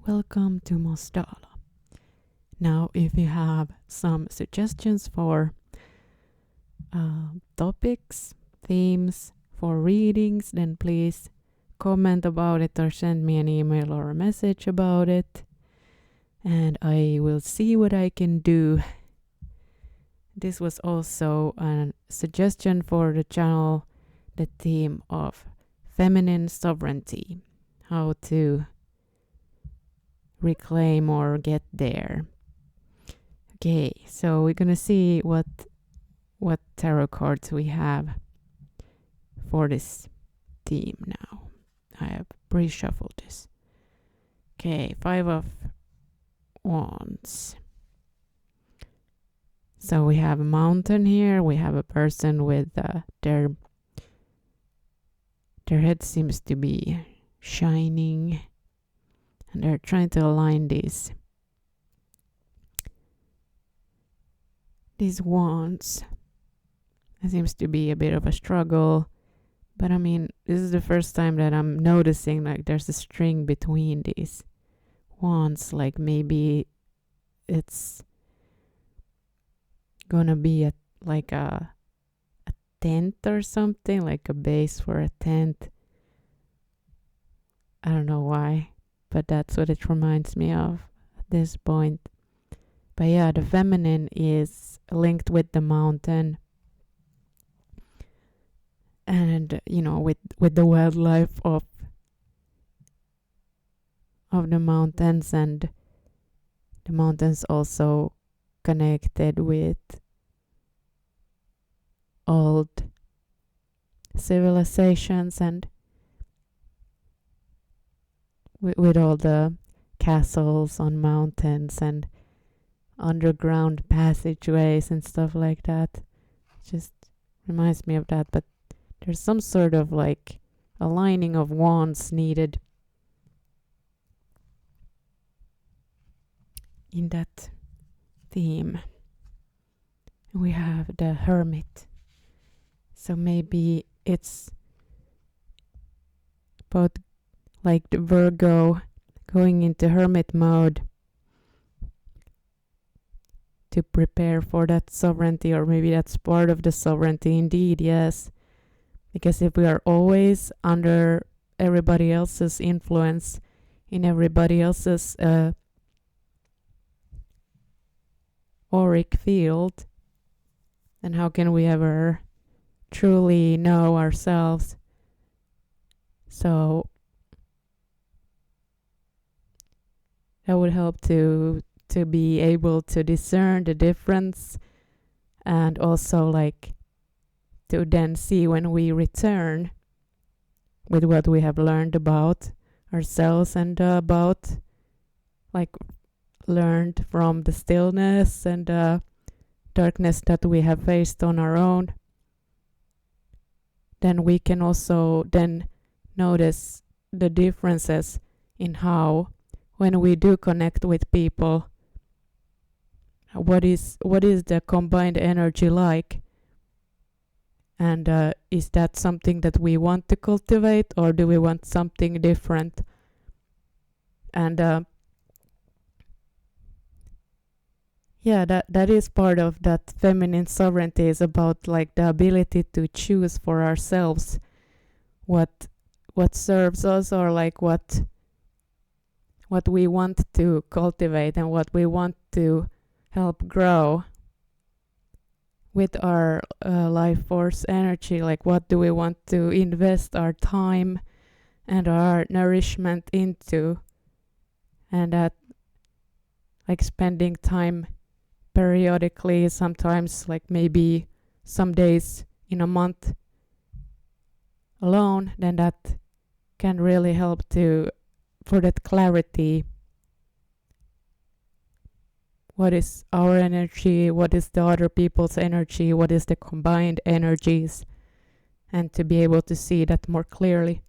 Welcome to Mossdala. Now, if you have some suggestions for topics, themes for readings, then please comment about it or send me an email or a message about it, and I will see what I can do. This was also a suggestion for the channel, the theme of feminine sovereignty, how to reclaim or get there. Okay, so we're gonna see what tarot cards we have for this theme now. I have pre-shuffled this. Okay, 5 of Wands. So we have a mountain here. We have a person with their head seems to be shining, and they're trying to align these wands. It seems to be a bit of a struggle, but I mean, this is the first time that I'm noticing like there's a string between these wands, like maybe it's gonna be a tent or something, like a base for a tent. I don't know why, but that's what it reminds me of at this point. But yeah, the feminine is linked with the mountain, and with the wildlife of the mountains, and the mountains also connected with old civilizations, and with all the castles on mountains and underground passageways and stuff like that. It just reminds me of that, but there's some sort of like aligning of wands needed in that theme. We have the Hermit, so maybe it's about like the Virgo going into hermit mode to prepare for that sovereignty, or maybe that's part of the sovereignty indeed. Yes, because if we are always under everybody else's influence, in everybody else's auric field, then how can we ever truly know ourselves? So that would help to be able to discern the difference, and also like to then see when we return with what we have learned about ourselves, and about like learned from the stillness and darkness that we have faced on our own. Then we can also then notice the differences in how, when we do connect with people, what is the combined energy like, and is that something that we want to cultivate, or do we want something different? And that is part of that feminine sovereignty, is about like the ability to choose for ourselves what serves us, or like what we want to cultivate and what we want to help grow with our life force energy. Like, what do we want to invest our time and our nourishment into, and that like spending time periodically, sometimes like maybe some days in a month alone, then that can really help for that clarity. What is our energy? What is the other people's energy? What is the combined energies? And to be able to see that more clearly.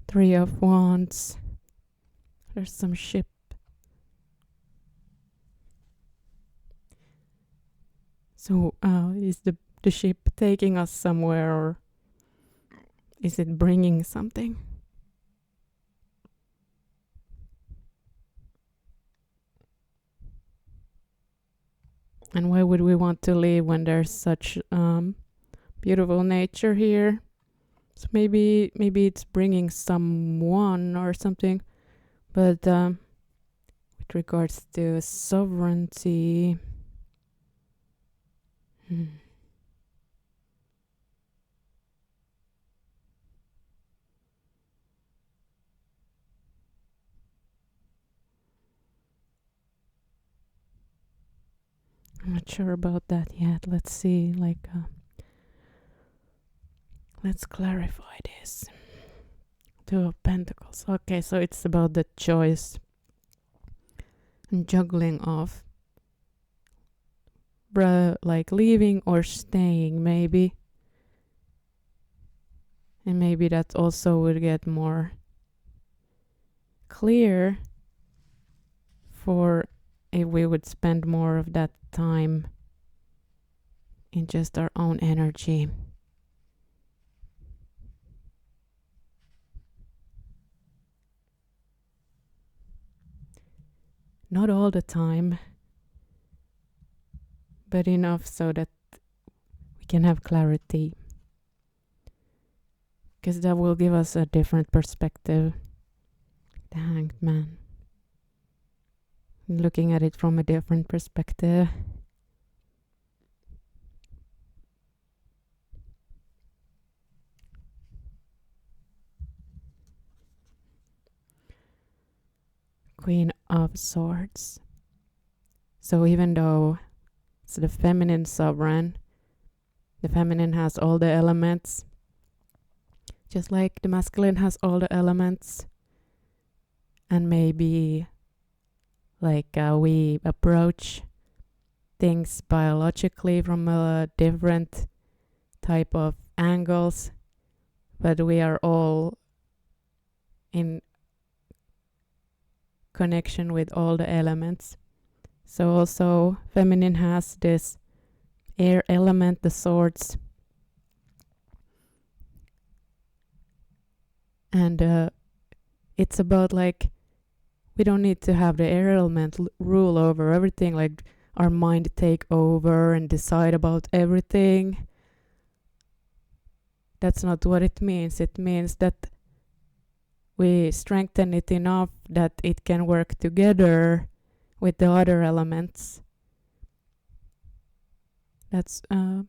Three of Wands. There's some ship So is the ship taking us somewhere, or is it bringing something? And why would we want to leave when there's such beautiful nature here? So maybe it's bringing someone or something. But with regards to sovereignty, I'm not sure about that yet. Let's see, let's clarify this. Two of Pentacles. Okay, so it's about the choice and juggling of like leaving or staying, maybe. And maybe that also would get more clear for if we would spend more of that time in just our own energy. Not all the time, but enough so that we can have clarity. Because that will give us a different perspective. The Hanged Man. Looking at it from a different perspective. Queen of Swords. So even though it's the feminine sovereign, the feminine has all the elements, just like the masculine has all the elements. And maybe we approach things biologically from a different type of angles, but we are all in connection with all the elements. So also feminine has this air element, the swords, and it's about like we don't need to have the air element rule over everything, like our mind take over and decide about everything. That's not what it means. It means that we strengthen it enough that it can work together with the other elements. That's how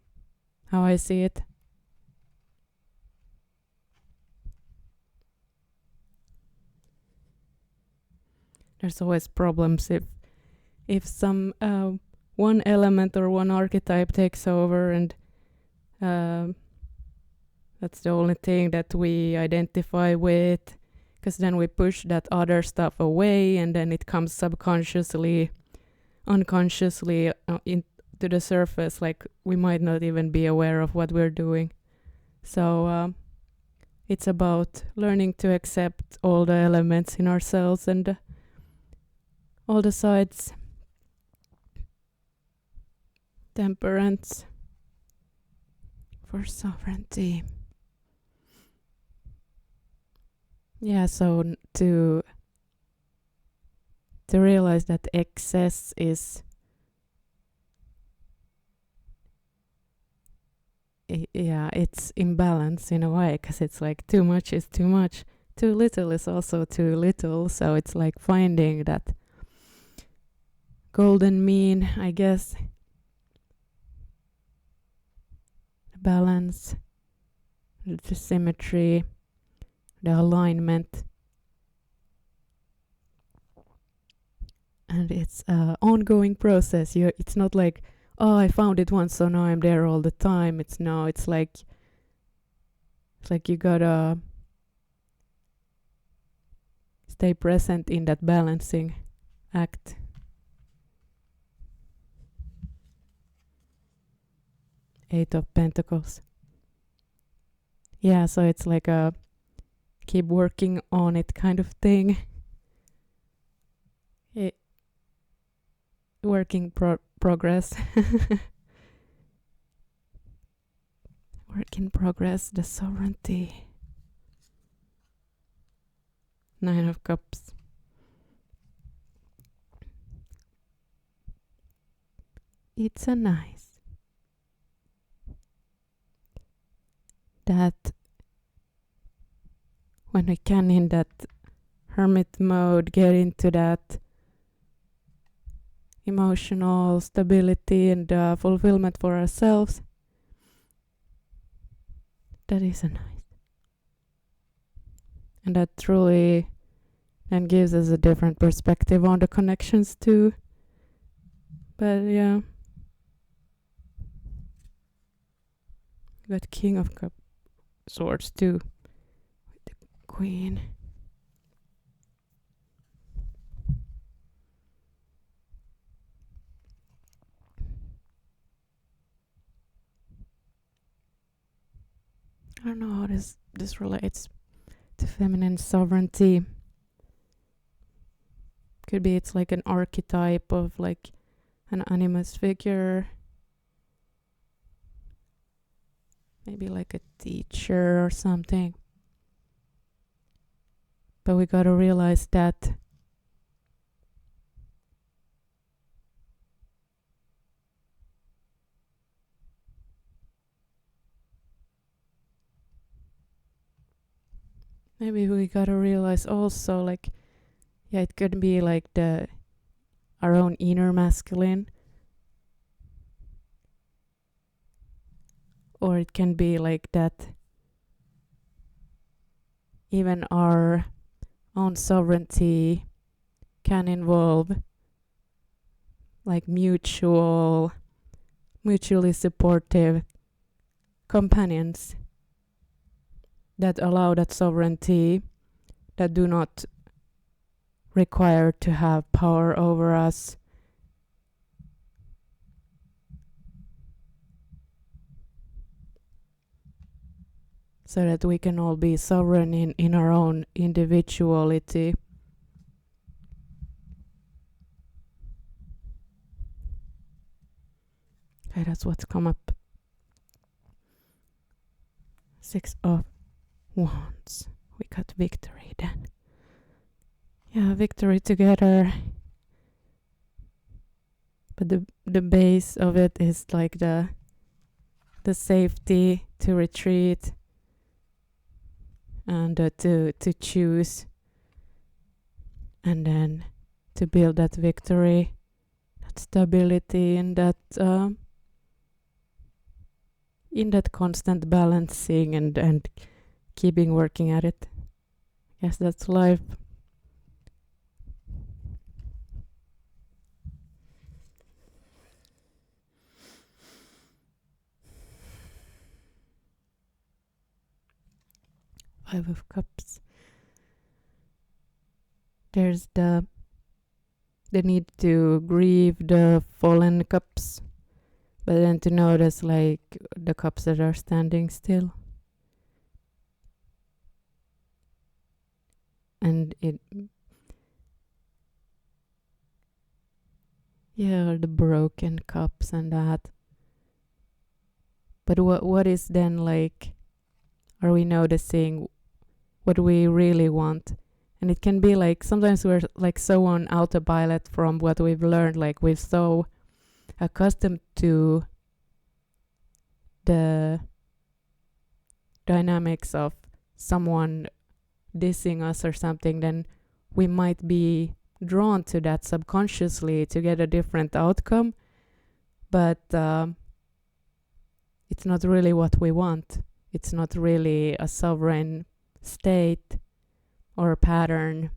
I see it. There's always problems if some one element or one archetype takes over, and that's the only thing that we identify with, because then we push that other stuff away, and then it comes subconsciously, unconsciously into the surface, like we might not even be aware of what we're doing. So it's about learning to accept all the elements in ourselves and all the sides. Temperance for sovereignty. Yeah, so to realize that excess is it's imbalance in a way, because it's like too much is too much, too little is also too little. So it's like finding that golden mean, I guess. The balance, the symmetry, the alignment. And it's an ongoing process. It's not like, oh, I found it once, so now I'm there all the time. It's like you gotta stay present in that balancing act. Eight of Pentacles. Yeah, so it's like a keep working on it kind of thing. Working progress. Work in progress, the sovereignty. 9 of Cups. It's a nice that when we can in that hermit mode get into that emotional stability and fulfillment for ourselves, that is a nice. And that truly then gives us a different perspective on the connections too. But yeah, got King of Swords too, with the Queen. I don't know how this relates to feminine sovereignty. Could be it's like an archetype of like an animus figure. Maybe like a teacher or something. But we gotta realize that maybe we gotta realize also like, yeah, it could be like our own inner masculine, or it can be like that even our own sovereignty can involve like mutually supportive companions that allow that sovereignty, that do not require to have power over us. So that we can all be sovereign in our own individuality. Okay, that's what's come up. 6 of Wands. We got victory then. Yeah, victory together. But the base of it is like the safety to retreat and to choose, and then to build that victory, that stability, and that in that constant balancing and keeping working at it. Yes, that's life. Five of Cups. There's the need to grieve the fallen cups, but then to notice like the cups that are standing still. And the broken cups and that. But what is then like, are we noticing what we really want? And it can be like sometimes we're like so on autopilot from what we've learned, like we're so accustomed to the dynamics of someone dissing us or something, then we might be drawn to that subconsciously to get a different outcome, but it's not really what we want. It's not really a sovereign state or a pattern.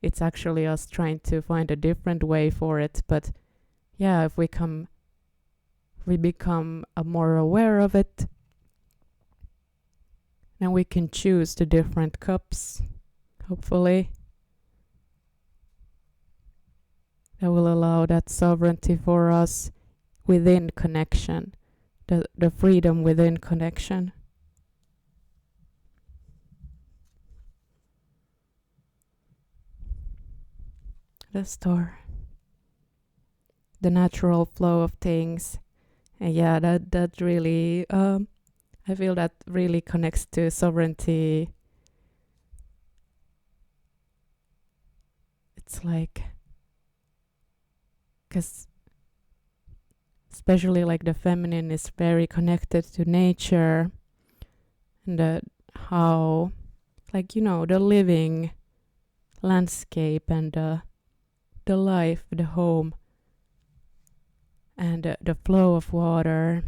It's actually us trying to find a different way for it. But yeah, if we become more aware of it, then we can choose the different cups, hopefully. That will allow that sovereignty for us within connection, the freedom within connection. The Star. The natural flow of things. And yeah, that really I feel that really connects to sovereignty. It's like, because especially like the feminine is very connected to nature and how, like, the living landscape and the life, the home, and the flow of water.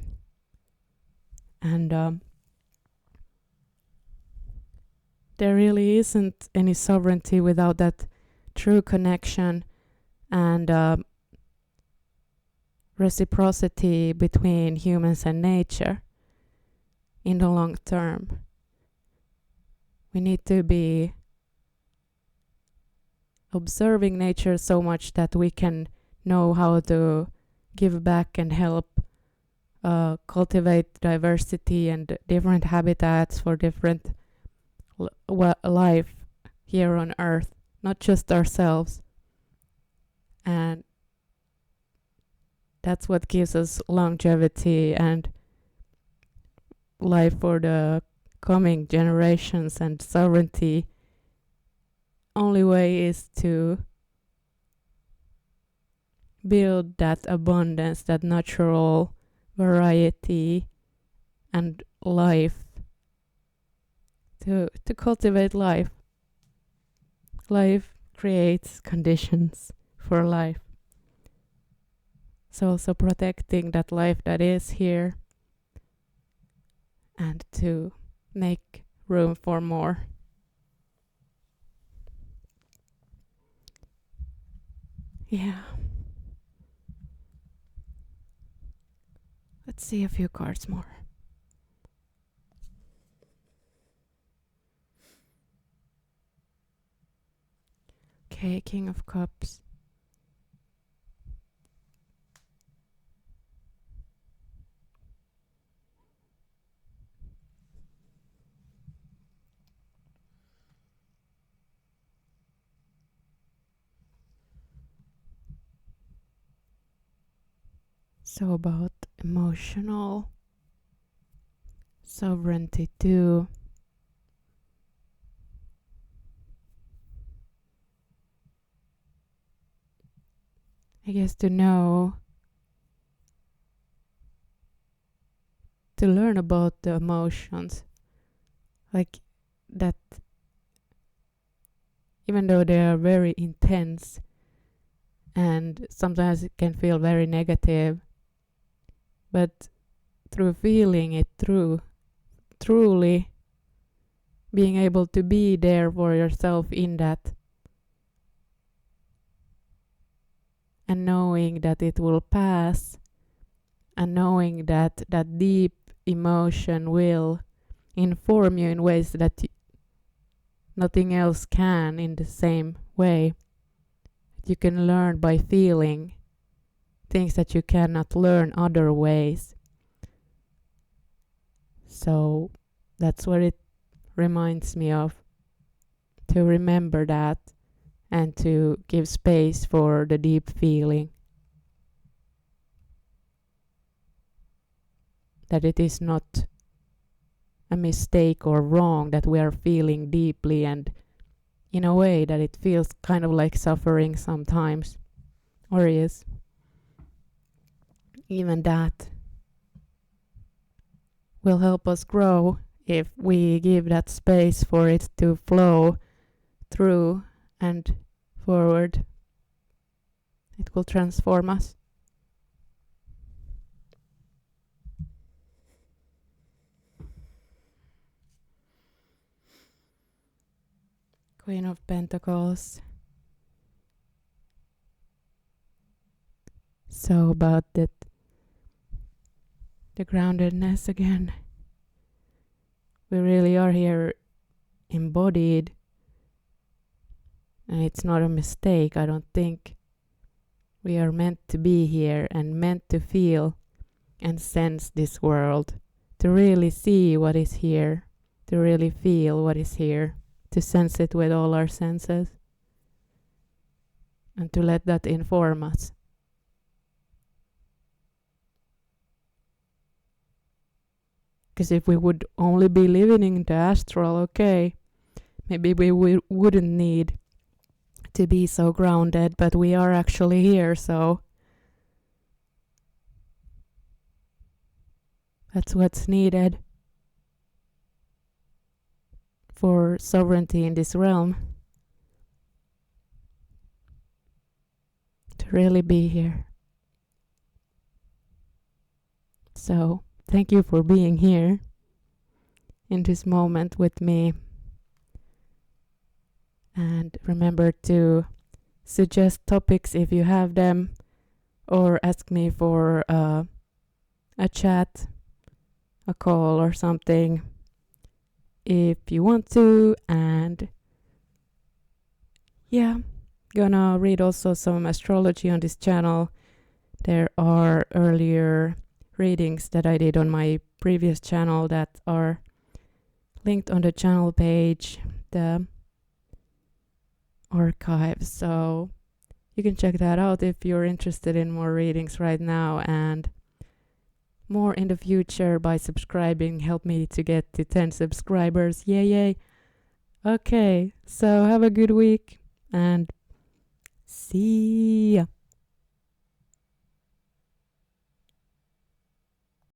And there really isn't any sovereignty without that true connection and reciprocity between humans and nature in the long term. We need to be observing nature so much that we can know how to give back and help cultivate diversity and different habitats for different life here on Earth, not just ourselves. And that's what gives us longevity and life for the coming generations and sovereignty. Only way is to build that abundance, that natural variety and life, to cultivate life. Life creates conditions for life. So also protecting that life that is here and to make room for more. Yeah. Let's see a few cards more. Okay, King of Cups. So about emotional sovereignty too. I guess to learn about the emotions, like that, even though they are very intense and sometimes it can feel very negative, but through feeling it truly being able to be there for yourself in that and knowing that it will pass and knowing that that deep emotion will inform you in ways that nothing else can in the same way. You can learn by feeling things that you cannot learn other ways. So that's what it reminds me of, to remember that and to give space for the deep feeling. That it is not a mistake or wrong that we are feeling deeply and in a way that it feels kind of like suffering sometimes, or is. Even that will help us grow if we give that space for it to flow through and forward. It will transform us. Queen of Pentacles. So about that, the groundedness again. We really are here embodied, and it's not a mistake. I don't think we are meant to be here and meant to feel and sense this world, to really see what is here, to really feel what is here, to sense it with all our senses, and to let that inform us. Because if we would only be living in the astral, okay, maybe we wouldn't need to be so grounded, but we are actually here, so that's what's needed for sovereignty in this realm. To really be here. So, thank you for being here in this moment with me. And remember to suggest topics if you have them, or ask me for a chat, a call, or something if you want to. And yeah, gonna read also some astrology on this channel. There are earlier readings that I did on my previous channel that are linked on the channel page, the archive, so you can check that out if you're interested in more readings right now and more in the future by subscribing. Help me to get to 10 subscribers. Yay. Okay, so have a good week and see ya.